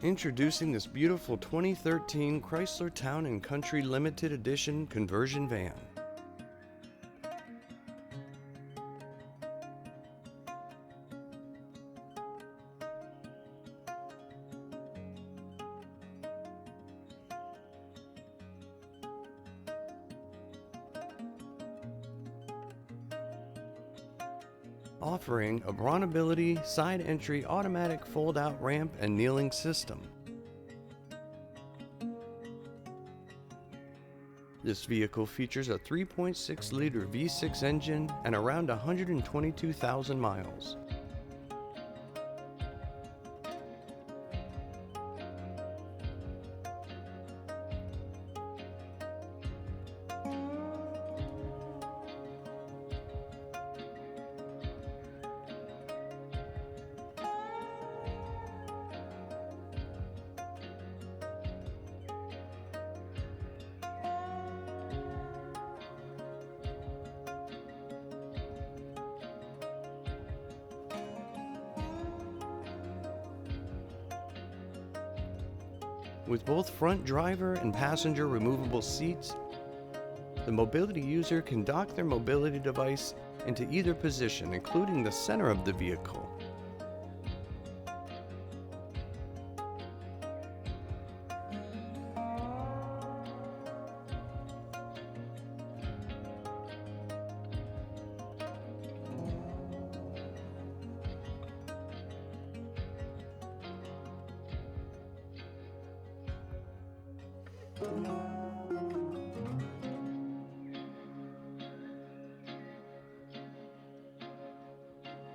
Introducing this beautiful 2013 Chrysler Town & Country Limited Edition conversion van. Offering a BraunAbility side entry automatic fold-out ramp and kneeling system. This vehicle features a 3.6-liter V6 engine and around 122,000 miles. With both front driver and passenger removable seats, the mobility user can dock their mobility device into either position, including the center of the vehicle.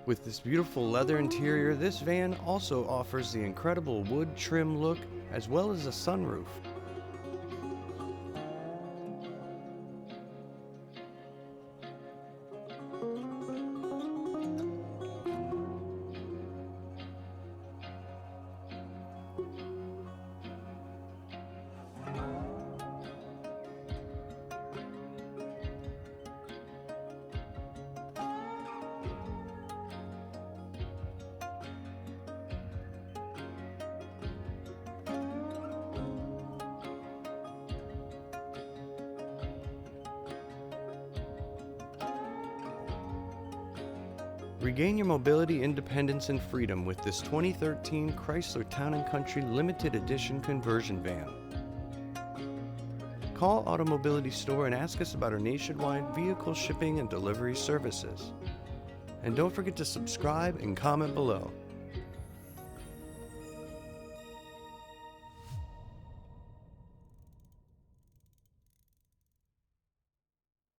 With this beautiful leather interior, this van also offers the incredible wood trim look as well as a sunroof. Regain your mobility, independence, and freedom with this 2013 Chrysler Town & Country Limited Edition conversion van. Call AutoMobility store and ask us about our nationwide vehicle shipping and delivery services. And don't forget to subscribe and comment below.